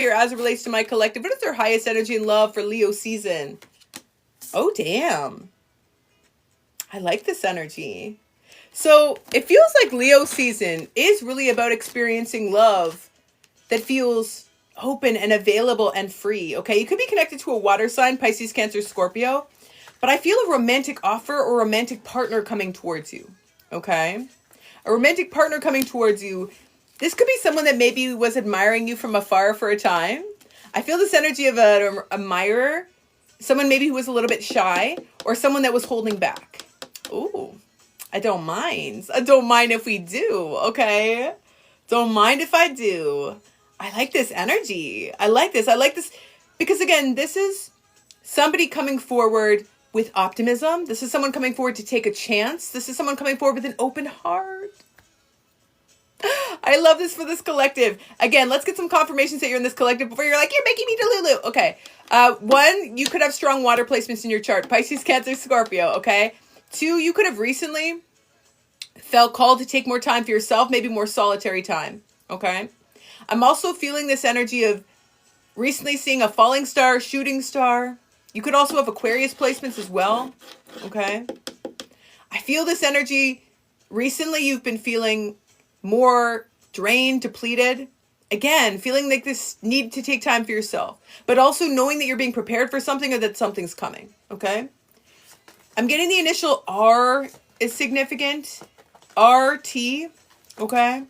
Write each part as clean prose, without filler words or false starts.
here as it relates to my collective. What is their highest energy and love for Leo season? Oh, damn. I like this energy. So it feels like Leo season is really about experiencing love that feels open and available and free. Okay, you could be connected to a water sign, Pisces, Cancer, Scorpio, but I feel a romantic offer or romantic partner coming towards you. Okay, a romantic partner coming towards you. This could be someone that maybe was admiring you from afar for a time. I feel this energy of an admirer, someone maybe who was a little bit shy, or someone that was holding back. Ooh, I don't mind. I don't mind if we do, okay? Don't mind if I do. I like this energy. I like this. Because again, this is somebody coming forward with optimism. This is someone coming forward to take a chance. This is someone coming forward with an open heart. I love this for this collective. Again, let's get some confirmations that you're in this collective before you're like, you're making me delulu. Okay. One, you could have strong water placements in your chart. Pisces, Cancer, Scorpio. Okay. Two, you could have recently felt called to take more time for yourself, maybe more solitary time. Okay. I'm also feeling this energy of recently seeing a falling star, shooting star. You could also have Aquarius placements as well. Okay. I feel this energy. Recently, you've been feeling more drained, depleted. Again, feeling like this need to take time for yourself, but also knowing that you're being prepared for something or that something's coming. Okay. I'm getting the initial R is significant. RT. Okay.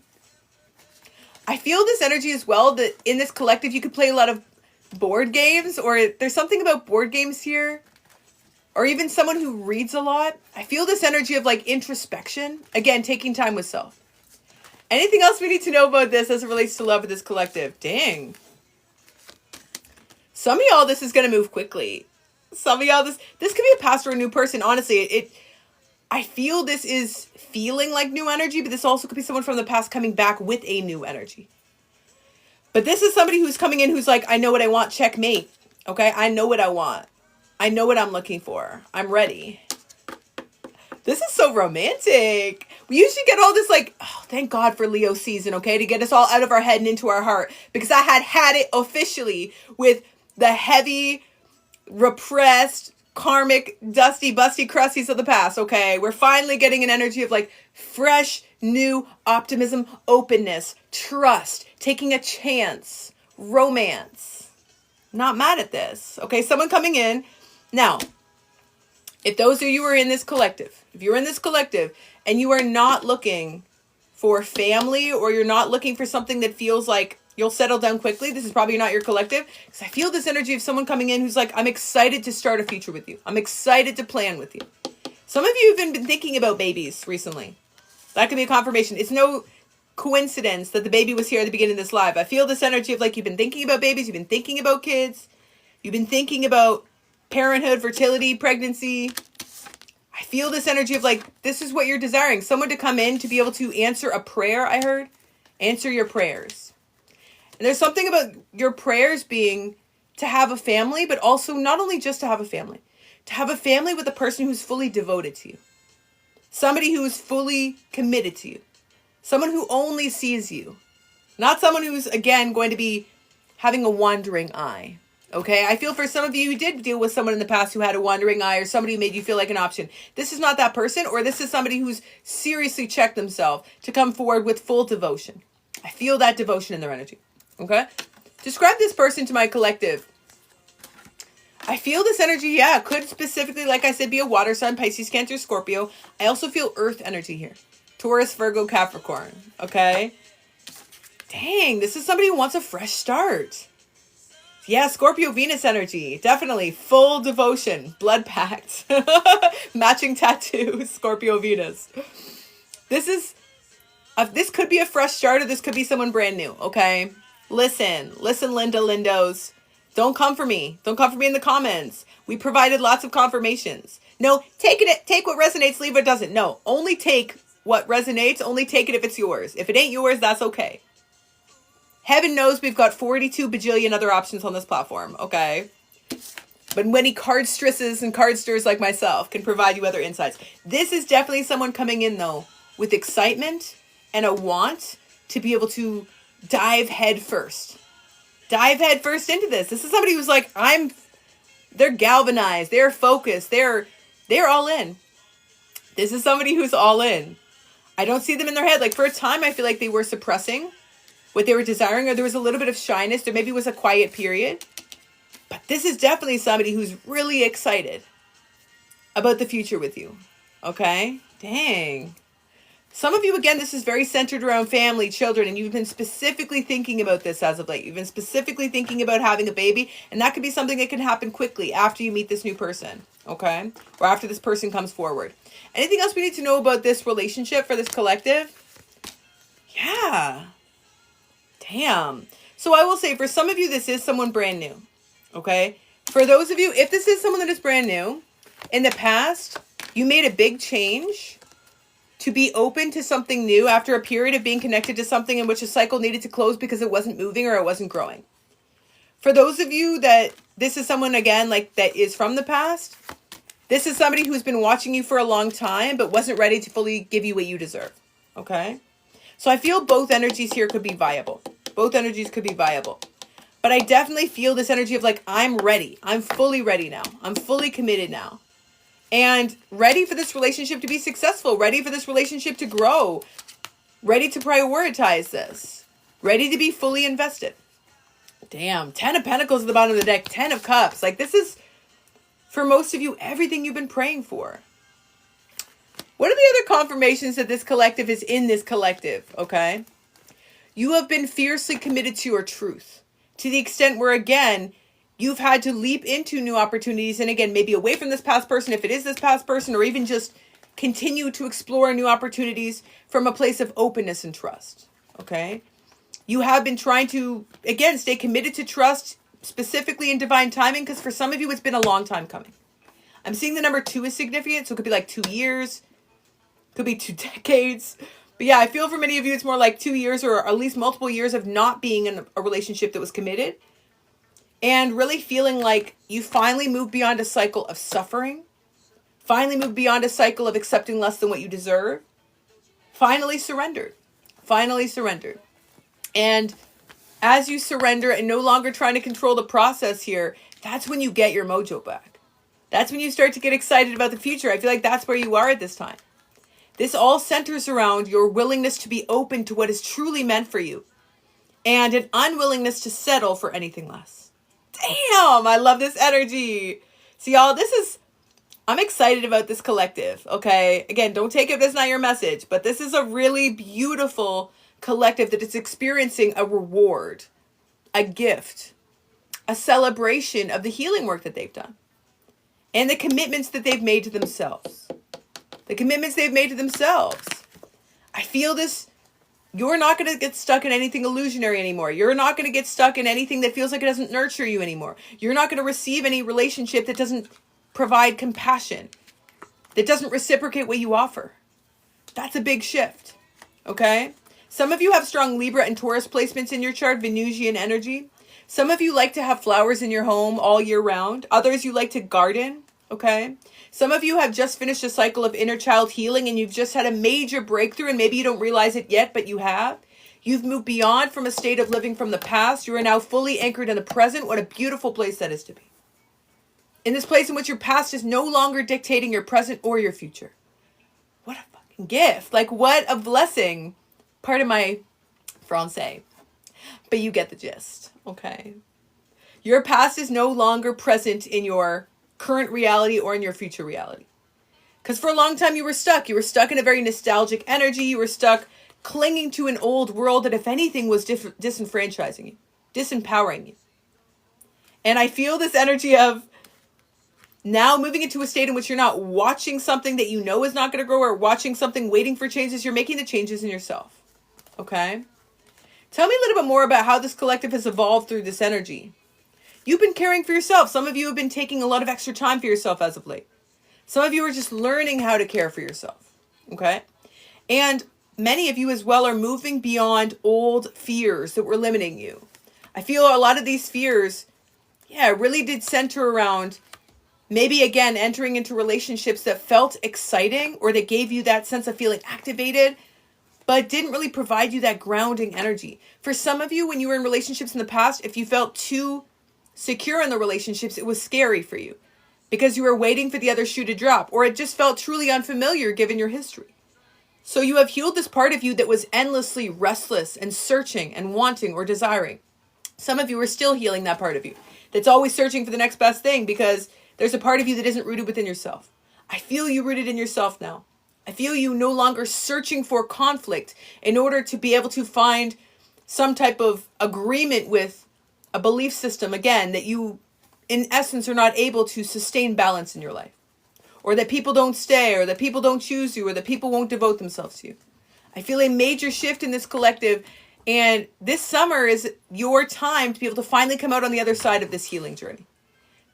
I feel this energy as well that in this collective, you could play a lot of board games, or there's something about board games here, or even someone who reads a lot. I feel this energy of like introspection. Again, taking time with self. Anything else we need to know about this as it relates to love with this collective? Dang. Some of y'all, this is going to move quickly. Some of y'all, this could be a past or a new person. Honestly, I feel this is feeling like new energy, but this also could be someone from the past coming back with a new energy. But this is somebody who's coming in who's like, I know what I want, checkmate. Okay, I know what I want. I know what I'm looking for. I'm ready. This is so romantic. We usually get all this like, oh, thank God for Leo season, okay? To get us all out of our head and into our heart. Because I had it officially with the heavy, repressed, karmic, dusty, busty crusties of the past, okay? We're finally getting an energy of like fresh, new optimism, openness, trust, taking a chance, romance. Not mad at this, okay? Someone coming in. Now, if those of you are in this collective, if you're in this collective and you are not looking for family, or you're not looking for something that feels like you'll settle down quickly, this is probably not your collective. Because I feel this energy of someone coming in who's like, I'm excited to start a future with you. I'm excited to plan with you. Some of you have even been thinking about babies recently. That could be a confirmation. It's no coincidence that the baby was here at the beginning of this live. I feel this energy of like, you've been thinking about babies. You've been thinking about kids. You've been thinking about parenthood, fertility, pregnancy. I feel this energy of like, this is what you're desiring. Someone to come in to be able to answer a prayer, I heard. Answer your prayers. And there's something about your prayers being to have a family, but also not only just to have a family with a person who's fully devoted to you. Somebody who is fully committed to you. Someone who only sees you. Not someone who's, again, going to be having a wandering eye. Okay, I feel for some of you who did deal with someone in the past who had a wandering eye, or somebody who made you feel like an option. This is not that person, or this is somebody who's seriously checked themselves to come forward with full devotion. I feel that devotion in their energy. Okay, describe this person to my collective. I feel this energy, yeah, could specifically, like I said, be a water sign, Pisces, Cancer, Scorpio. I also feel earth energy here. Taurus, Virgo, Capricorn. Okay, dang, this is somebody who wants a fresh start. Yeah, Scorpio Venus energy. Definitely. Full devotion. Blood pact. Matching tattoo. Scorpio Venus. This could be a fresh start, or this could be someone brand new. Okay. Listen, Linda Lindos. Don't come for me. Don't come for me in the comments. We provided lots of confirmations. No, take what resonates, leave what doesn't. No, only take what resonates. Only take it if it's yours. If it ain't yours, that's okay. Heaven knows we've got 42 bajillion other options on this platform, okay? But many cardstresses and cardsters like myself can provide you other insights. This is definitely someone coming in, though, with excitement and a want to be able to dive head first. dive head first into this. This is somebody who's like, they're galvanized, they're focused, they're all in. This is somebody who's all in. I don't see them in their head. Like for a time, I feel like they were suppressing what they were desiring, or there was a little bit of shyness. There maybe was a quiet period. But this is definitely somebody who's really excited about the future with you. Okay? Dang. Some of you, again, this is very centered around family, children, and you've been specifically thinking about this as of late. You've been specifically thinking about having a baby, and that could be something that can happen quickly after you meet this new person, okay? Or after this person comes forward. Anything else we need to know about this relationship for this collective? Yeah. Damn. So I will say, for some of you, this is someone brand new, okay? For those of you, if this is someone that is brand new, in the past, you made a big change to be open to something new after a period of being connected to something in which a cycle needed to close because it wasn't moving or it wasn't growing. For those of you that this is someone, again, like that is from the past, this is somebody who's been watching you for a long time but wasn't ready to fully give you what you deserve, okay? So I feel both energies here could be viable. Both energies could be viable. But I definitely feel this energy of like, I'm ready. I'm fully ready now. I'm fully committed now. And ready for this relationship to be successful, ready for this relationship to grow, ready to prioritize this, ready to be fully invested. Damn, 10 of Pentacles at the bottom of the deck, 10 of Cups. Like this is, for most of you, everything you've been praying for. What are the other confirmations that this collective is in this collective, okay? You have been fiercely committed to your truth, to the extent where, again, you've had to leap into new opportunities. And again, maybe away from this past person, if it is this past person, or even just continue to explore new opportunities from a place of openness and trust. Okay. You have been trying to, again, stay committed to trust, specifically in divine timing, because for some of you, it's been a long time coming. I'm seeing the number 2 is significant. So it could be like 2 years, could be 2 decades. But yeah, I feel for many of you, it's more like 2 years or at least multiple years of not being in a relationship that was committed. And really feeling like you finally moved beyond a cycle of suffering. Finally moved beyond a cycle of accepting less than what you deserve. Finally surrendered. Finally surrendered. And as you surrender and no longer trying to control the process here, that's when you get your mojo back. That's when you start to get excited about the future. I feel like that's where you are at this time. This all centers around your willingness to be open to what is truly meant for you. And an unwillingness to settle for anything less. Damn, I love this energy. See, y'all, I'm excited about this collective, okay? Again, don't take it if it's not your message, but this is a really beautiful collective that is experiencing a reward, a gift, a celebration of the healing work that they've done and the commitments that they've made to themselves. The commitments they've made to themselves. I feel this. You're not going to get stuck in anything illusionary anymore. You're not going to get stuck in anything that feels like it doesn't nurture you anymore. You're not going to receive any relationship that doesn't provide compassion, that doesn't reciprocate what you offer. That's a big shift, okay? Some of you have strong Libra and Taurus placements in your chart, Venusian energy. Some of you like to have flowers in your home all year round. Others, you like to garden, okay? Some of you have just finished a cycle of inner child healing and you've just had a major breakthrough and maybe you don't realize it yet, but you have. You've moved beyond from a state of living from the past. You are now fully anchored in the present. What a beautiful place that is to be. In this place in which your past is no longer dictating your present or your future. What a fucking gift. Like what a blessing. Pardon my Francais. But you get the gist, okay? Your past is no longer present in your current reality or in your future reality. Because for a long time you were stuck. You were stuck in a very nostalgic energy. You were stuck clinging to an old world that, if anything, was disenfranchising you, disempowering you. And I feel this energy of now moving into a state in which you're not watching something that you know is not going to grow or watching something waiting for changes. You're making the changes in yourself. Okay? Tell me a little bit more about how this collective has evolved through this energy. You've been caring for yourself. Some of you have been taking a lot of extra time for yourself as of late. Some of you are just learning how to care for yourself. Okay? And many of you as well are moving beyond old fears that were limiting you. I feel a lot of these fears, really did center around maybe, again, entering into relationships that felt exciting or that gave you that sense of feeling activated, but didn't really provide you that grounding energy. For some of you, when you were in relationships in the past, if you felt too secure in the relationships, it was scary for you because you were waiting for the other shoe to drop, or it just felt truly unfamiliar given your history. So you have healed this part of you that was endlessly restless and searching and wanting or desiring. Some of you are still healing that part of you that's always searching for the next best thing because there's a part of you that isn't rooted within yourself. I feel you rooted in yourself now. I feel you no longer searching for conflict in order to be able to find some type of agreement with a belief system, again, that you, in essence, are not able to sustain balance in your life. Or that people don't stay, or that people don't choose you, or that people won't devote themselves to you. I feel a major shift in this collective, and this summer is your time to be able to finally come out on the other side of this healing journey.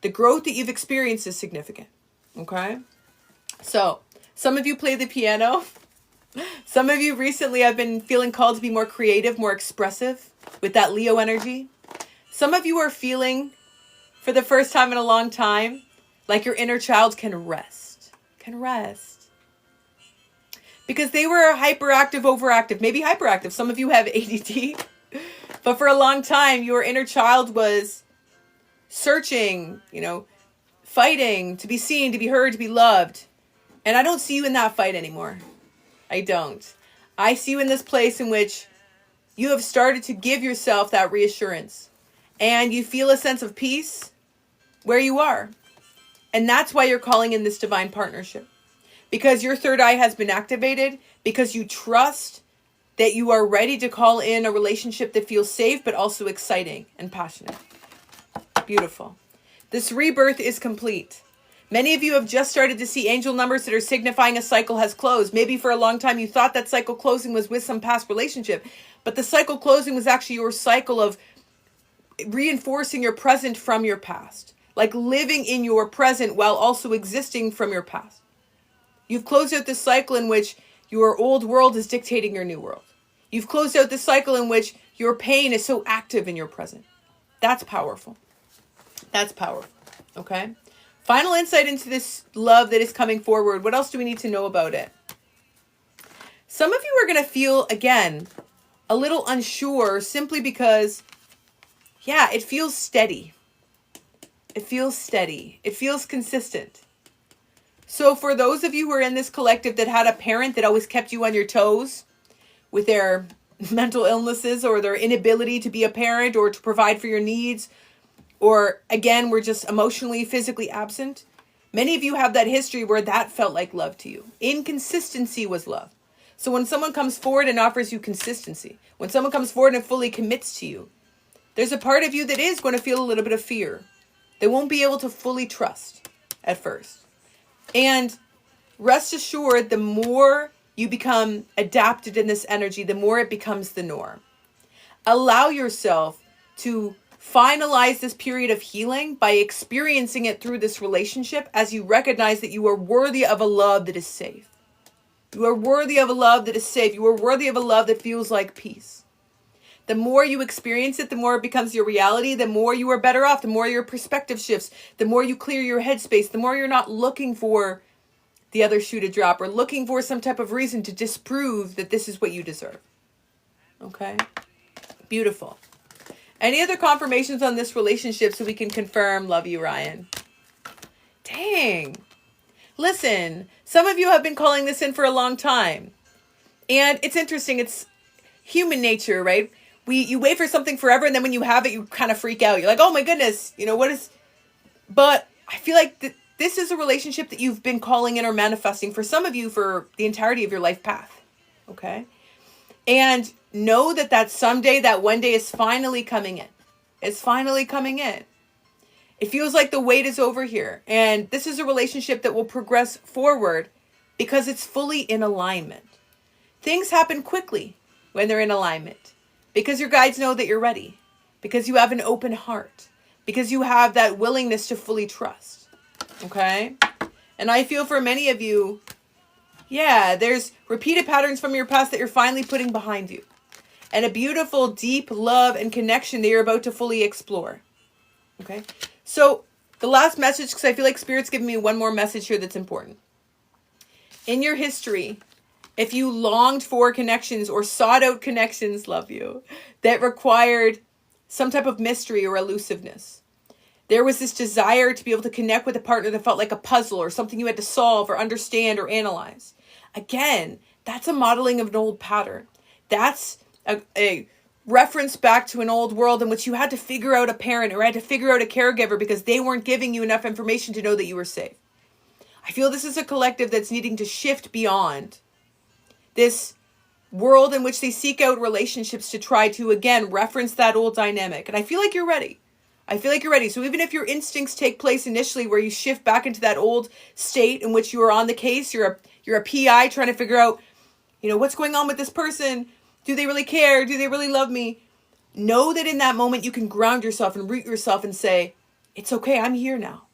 The growth that you've experienced is significant, okay? So, some of you play the piano. Some of you recently have been feeling called to be more creative, more expressive with that Leo energy. Some of you are feeling, for the first time in a long time, like your inner child can rest. Can rest. Because they were hyperactive, overactive, maybe hyperactive. Some of you have ADD. But for a long time, your inner child was searching, fighting to be seen, to be heard, to be loved. And I don't see you in that fight anymore. I don't. I see you in this place in which you have started to give yourself that reassurance. And you feel a sense of peace where you are. And that's why you're calling in this divine partnership. Because your third eye has been activated. Because you trust that you are ready to call in a relationship that feels safe, but also exciting and passionate. Beautiful. This rebirth is complete. Many of you have just started to see angel numbers that are signifying a cycle has closed. Maybe for a long time you thought that cycle closing was with some past relationship, but the cycle closing was actually your cycle of reinforcing your present from your past. Like living in your present while also existing from your past. You've closed out this cycle in which your old world is dictating your new world. You've closed out this cycle in which your pain is so active in your present. That's powerful. That's powerful. Okay? Final insight into this love that is coming forward. What else do we need to know about it? Some of you are going to feel, again, a little unsure simply because, it feels steady. It feels steady. It feels consistent. So for those of you who are in this collective that had a parent that always kept you on your toes with their mental illnesses or their inability to be a parent or to provide for your needs, or again, we're just emotionally, physically absent. Many of you have that history where that felt like love to you. Inconsistency was love. So when someone comes forward and offers you consistency, when someone comes forward and fully commits to you, there's a part of you that is going to feel a little bit of fear. They won't be able to fully trust at first. And rest assured, the more you become adapted in this energy, the more it becomes the norm. Allow yourself to finalize this period of healing by experiencing it through this relationship as you recognize that you are worthy of a love that is safe. You are worthy of a love that is safe. You are worthy of a love that feels like peace. The more you experience it, the more it becomes your reality, the more you are better off, the more your perspective shifts, the more you clear your headspace, the more you're not looking for the other shoe to drop or looking for some type of reason to disprove that this is what you deserve. Okay? Beautiful. Any other confirmations on this relationship so we can confirm? Love you, Ryan. Dang. Listen, some of you have been calling this in for a long time. And it's interesting. It's human nature, right? You wait for something forever, and then when you have it, you kind of freak out. You're like, oh my goodness, what is... But I feel like this is a relationship that you've been calling in or manifesting for some of you for the entirety of your life path. Okay? And know that someday, that one day is finally coming in. It's finally coming in. It feels like the wait is over here. And this is a relationship that will progress forward because it's fully in alignment. Things happen quickly when they're in alignment because your guides know that you're ready, because you have an open heart, because you have that willingness to fully trust. Okay? And I feel for many of you, there's repeated patterns from your past that you're finally putting behind you. And a beautiful, deep love and connection that you're about to fully explore. Okay? So, the last message, because I feel like Spirit's giving me one more message here that's important. In your history, If you longed for connections or sought out connections, love you, that required some type of mystery or elusiveness. There was this desire to be able to connect with a partner that felt like a puzzle or something you had to solve or understand or analyze. Again, that's a modeling of an old pattern. That's a reference back to an old world in which you had to figure out a parent or had to figure out a caregiver because they weren't giving you enough information to know that you were safe. I feel this is a collective that's needing to shift beyond this world in which they seek out relationships to try to, again, reference that old dynamic. And I feel like you're ready. I feel like you're ready. So even if your instincts take place initially where you shift back into that old state in which you are on the case, you're a PI trying to figure out, what's going on with this person? Do they really care? Do they really love me? Know that in that moment you can ground yourself and root yourself and say, it's okay, I'm here now.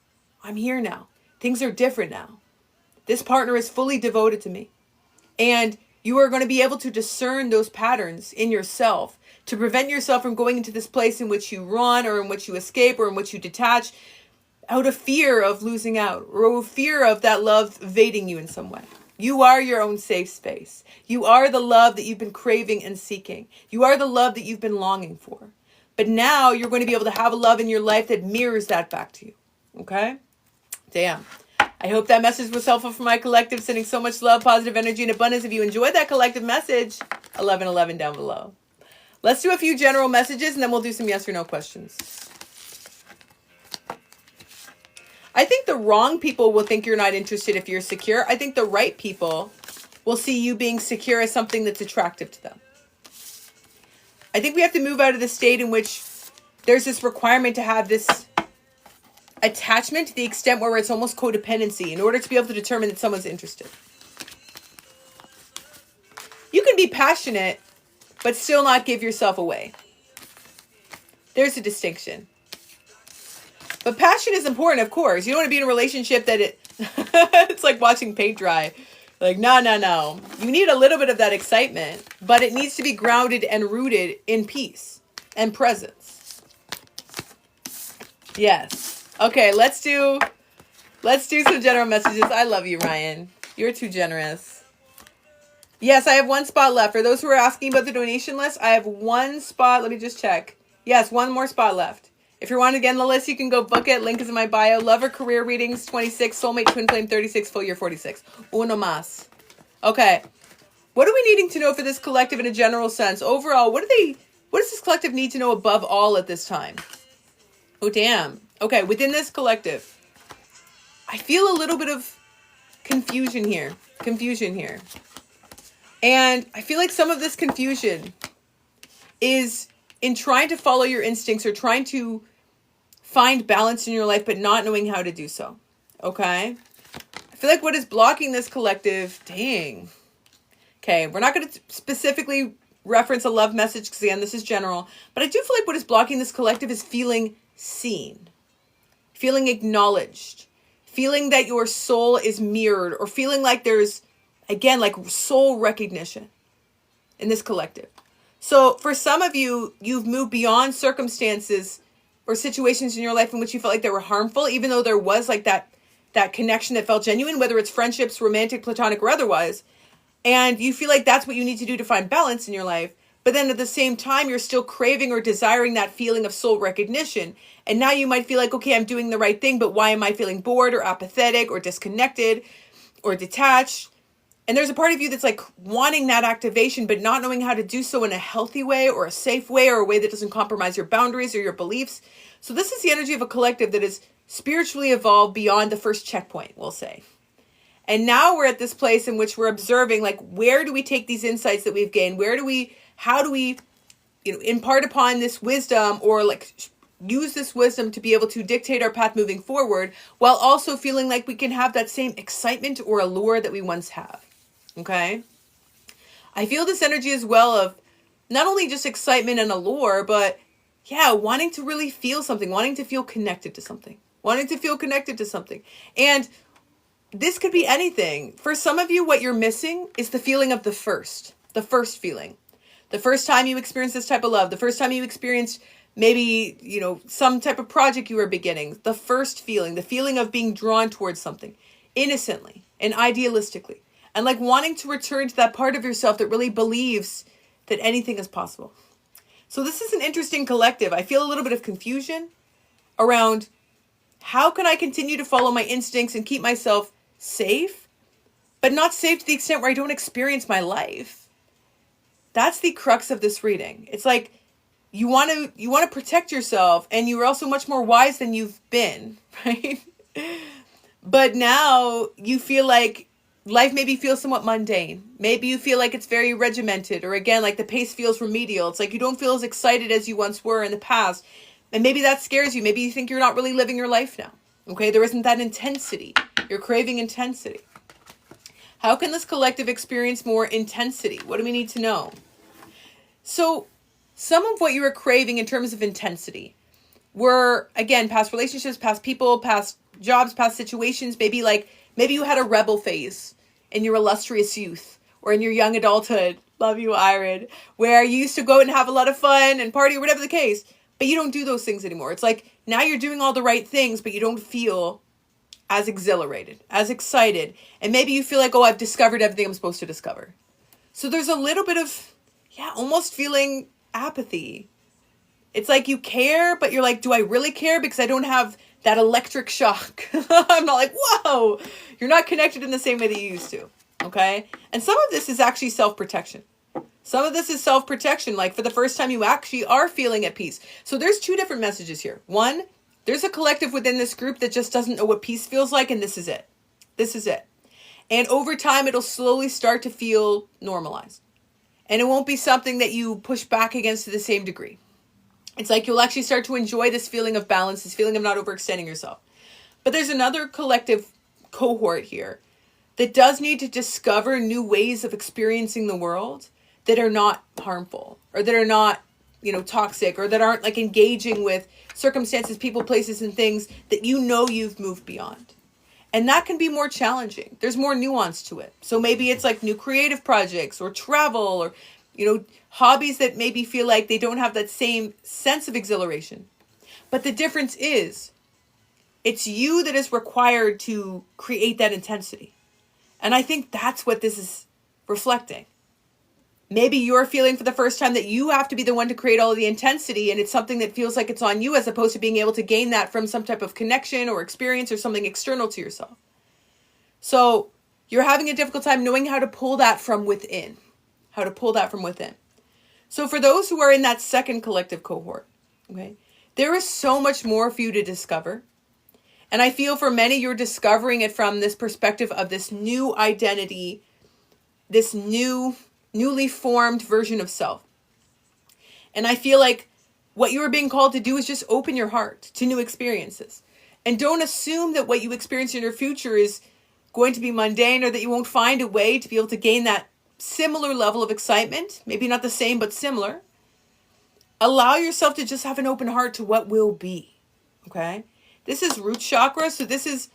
I'm here now. Things are different now. This partner is fully devoted to me. And you are going to be able to discern those patterns in yourself to prevent yourself from going into this place in which you run or in which you escape or in which you detach out of fear of losing out or fear of that love evading you in some way. You are your own safe space. You are the love that you've been craving and seeking. You are the love that you've been longing for. But now you're going to be able to have a love in your life that mirrors that back to you. Okay? Damn. I hope that message was helpful for my collective. Sending so much love, positive energy, and abundance. If you enjoyed that collective message, 1111 down below. Let's do a few general messages and then we'll do some yes or no questions. I think the wrong people will think you're not interested if you're secure. I think the right people will see you being secure as something that's attractive to them. I think we have to move out of the state in which there's this requirement to have this attachment to the extent where it's almost codependency in order to be able to determine that someone's interested. You can be passionate, but still not give yourself away. There's a distinction. But passion is important, of course. You don't want to be in a relationship that it's like watching paint dry. Like, no. You need a little bit of that excitement, but it needs to be grounded and rooted in peace and presence. Yes. Okay, let's do some general messages. I love you, Ryan. You're too generous. Yes, I have one spot left. For those who are asking about the donation list, I have one spot. Let me just check. Yes, one more spot left. If you want to get on the list, you can go book it. Link is in my bio. Love or career readings, 26. Soulmate twin flame, 36. Full year, 46. Uno más. Okay. What are we needing to know for this collective in a general sense? Overall, what does this collective need to know above all at this time? Oh, damn. Okay, within this collective, I feel a little bit of confusion here. And I feel like some of this confusion is in trying to follow your instincts or trying to find balance in your life, but not knowing how to do so. Okay? I feel like what is blocking this collective, dang. Okay, we're not going to specifically reference a love message because, again, this is general. But I do feel like what is blocking this collective is feeling seen, feeling acknowledged, feeling that your soul is mirrored, or feeling like there's, again, like soul recognition in this collective. So for some of you, you've moved beyond circumstances or situations in your life in which you felt like they were harmful, even though there was like that connection that felt genuine, whether it's friendships, romantic, platonic, or otherwise. And you feel like that's what you need to do to find balance in your life. But then at the same time, you're still craving or desiring that feeling of soul recognition. And now you might feel like, okay, I'm doing the right thing, but why am I feeling bored or apathetic or disconnected or detached? And there's a part of you that's like wanting that activation, but not knowing how to do so in a healthy way or a safe way or a way that doesn't compromise your boundaries or your beliefs. So this is the energy of a collective that is spiritually evolved beyond the first checkpoint, we'll say. And now we're at this place in which we're observing, like, where do we take these insights that we've gained? How do we, impart upon this wisdom or like use this wisdom to be able to dictate our path moving forward while also feeling like we can have that same excitement or allure that we once have. Okay. I feel this energy as well of not only just excitement and allure, but wanting to really feel something, wanting to feel connected to something. And this could be anything. For some of you, what you're missing is the feeling of the first feeling. The first time you experienced this type of love, the first time you experienced maybe, some type of project you were beginning, the first feeling, the feeling of being drawn towards something innocently and idealistically. and like wanting to return to that part of yourself that really believes that anything is possible. So this is an interesting collective. I feel a little bit of confusion around how can I continue to follow my instincts and keep myself safe, but not safe to the extent where I don't experience my life. That's the crux of this reading. It's like you want to protect yourself, and you're also much more wise than you've been, right? But now you feel like life maybe feels somewhat mundane. Maybe you feel like it's very regimented, or again, like the pace feels remedial. It's like you don't feel as excited as you once were in the past. And maybe that scares you. Maybe you think you're not really living your life now. Okay, there isn't that intensity. You're craving intensity. How can this collective experience more intensity? What do we need to know? So some of what you were craving in terms of intensity were, again, past relationships, past people, past jobs, past situations. Maybe you had a rebel phase in your illustrious youth or in your young adulthood. Love you, Iron. Where you used to go and have a lot of fun and party or whatever the case. But you don't do those things anymore. It's like now you're doing all the right things, but you don't feel as exhilarated, as excited. And maybe you feel like, oh, I've discovered everything I'm supposed to discover. So there's a little bit of, almost feeling apathy. It's like you care, but you're like, do I really care? Because I don't have that electric shock. I'm not like, whoa, you're not connected in the same way that you used to. Okay. And some of this is actually self-protection. Some of this is self-protection. Like for the first time, you actually are feeling at peace. So there's two different messages here. One, there's a collective within this group that just doesn't know what peace feels like. And this is it. This is it. And over time, it'll slowly start to feel normalized. And it won't be something that you push back against to the same degree. It's like you'll actually start to enjoy this feeling of balance, this feeling of not overextending yourself. But there's another collective cohort here that does need to discover new ways of experiencing the world that are not harmful, or that are not, toxic, or that aren't like engaging with circumstances, people, places, and things that you've moved beyond. And that can be more challenging. There's more nuance to it. So maybe it's like new creative projects or travel or, hobbies that maybe feel like they don't have that same sense of exhilaration. But the difference is it's you that is required to create that intensity. And I think that's what this is reflecting. Maybe you're feeling for the first time that you have to be the one to create all of the intensity, and it's something that feels like it's on you, as opposed to being able to gain that from some type of connection or experience or something external to yourself. So you're having a difficult time knowing how to pull that from within. So for those who are in that second collective cohort, okay, there is so much more for you to discover. And I feel for many, you're discovering it from this perspective of this new identity, this newly formed version of self. And I feel like what you are being called to do is just open your heart to new experiences. And don't assume that what you experience in your future is going to be mundane, or that you won't find a way to be able to gain that similar level of excitement. Maybe not the same, but similar. Allow yourself to just have an open heart to what will be. Okay? This is root chakra. So this is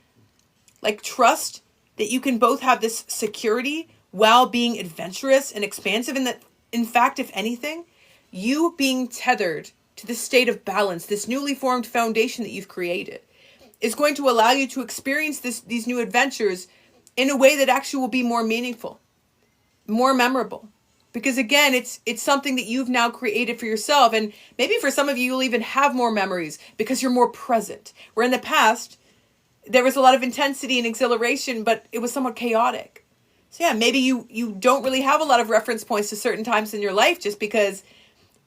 like trust that you can both have this security while being adventurous and expansive. And that, in fact, if anything, you being tethered to the state of balance, this newly formed foundation that you've created, is going to allow you to experience these new adventures in a way that actually will be more meaningful, more memorable. Because again, it's something that you've now created for yourself. And maybe for some of you, you'll even have more memories because you're more present. Where in the past, there was a lot of intensity and exhilaration, but it was somewhat chaotic. So yeah, maybe you don't really have a lot of reference points to certain times in your life just because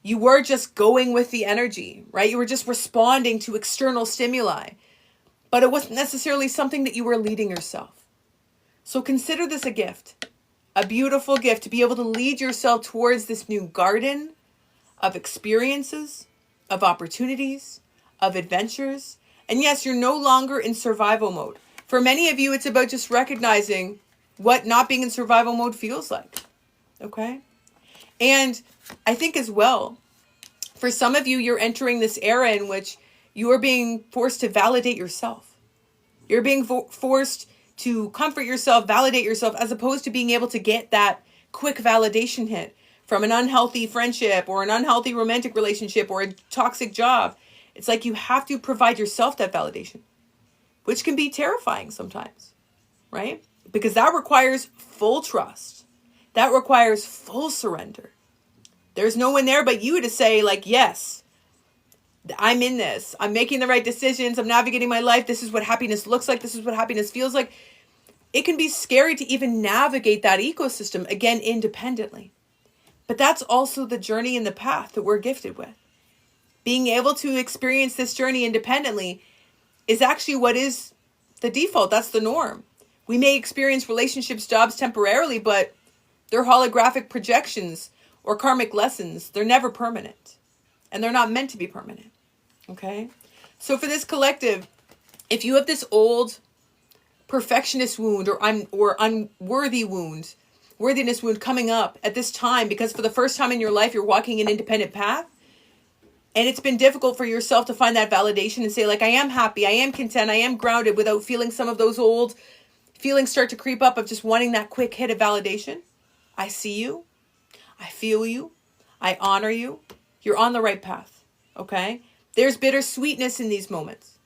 you were just going with the energy, right? You were just responding to external stimuli, but it wasn't necessarily something that you were leading yourself. So consider this a gift, a beautiful gift, to be able to lead yourself towards this new garden of experiences, of opportunities, of adventures. And yes, you're no longer in survival mode. For many of you, it's about just recognizing what not being in survival mode feels like. Okay? And I think as well, for some of you, you're entering this era in which you are being forced to validate yourself. You're being forced to comfort yourself, validate yourself, as opposed to being able to get that quick validation hit from an unhealthy friendship or an unhealthy romantic relationship or a toxic job. It's like you have to provide yourself that validation, which can be terrifying sometimes, right? because that requires full trust. That requires full surrender. There's no one there but you to say, like, yes, I'm in this. I'm making the right decisions. I'm navigating my life. This is what happiness looks like. This is what happiness feels like. It can be scary to even navigate that ecosystem, again, independently. But that's also the journey and the path that we're gifted with. Being able to experience this journey independently is actually what is the default. That's the norm. We may experience relationships, jobs temporarily, but they're holographic projections or karmic lessons. They're never permanent. And they're not meant to be permanent. Okay? So for this collective, if you have this old perfectionist wound or unworthy wound, worthiness wound coming up at this time, because for the first time in your life, you're walking an independent path, and it's been difficult for yourself to find that validation and say, like, I am happy, I am content, I am grounded, without feeling some of those old feelings start to creep up of just wanting that quick hit of validation. I see you. I feel you. I honor you. You're on the right path. Okay? There's bittersweetness in these moments.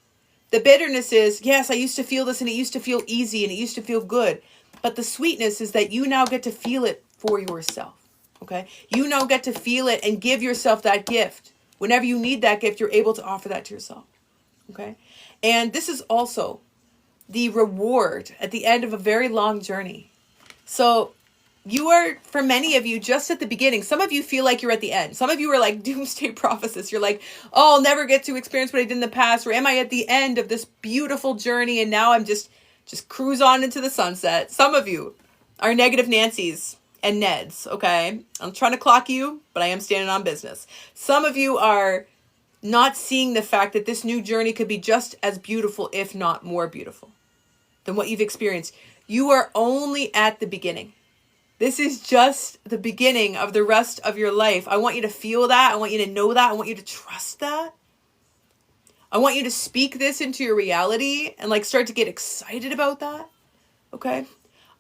The bitterness is, yes, I used to feel this and it used to feel easy and it used to feel good. But the sweetness is that you now get to feel it for yourself. Okay? You now get to feel it and give yourself that gift. Whenever you need that gift, you're able to offer that to yourself. Okay? And this is also the reward at the end of a very long journey. So you are, for many of you, just at the beginning. Some of you feel like you're at the end. Some of you are like doomsday prophesies. You're like, oh, I'll never get to experience what I did in the past. Or am I at the end of this beautiful journey and now I'm just cruise on into the sunset? Some of you are negative Nancys and Neds, okay? I'm trying to clock you, but I am standing on business. Some of you are not seeing the fact that this new journey could be just as beautiful, if not more beautiful, than what you've experienced. You are only at the beginning. This is just the beginning of the rest of your life. I want you to feel that. I want you to know that. I want you to trust that. I want you to speak this into your reality and like start to get excited about that. Okay?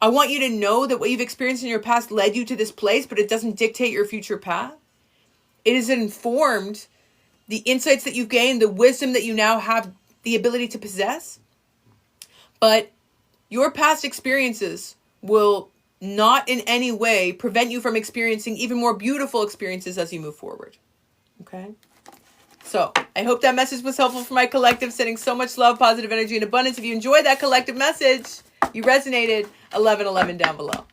I want you to know that what you've experienced in your past led you to this place, but it doesn't dictate your future path. It has informed the insights that you've gained, the wisdom that you now have the ability to possess. But your past experiences will not in any way prevent you from experiencing even more beautiful experiences as you move forward. Okay? So I hope that message was helpful for my collective, sending so much love, positive energy, and abundance. If you enjoyed that collective message, you resonated, 1111 down below.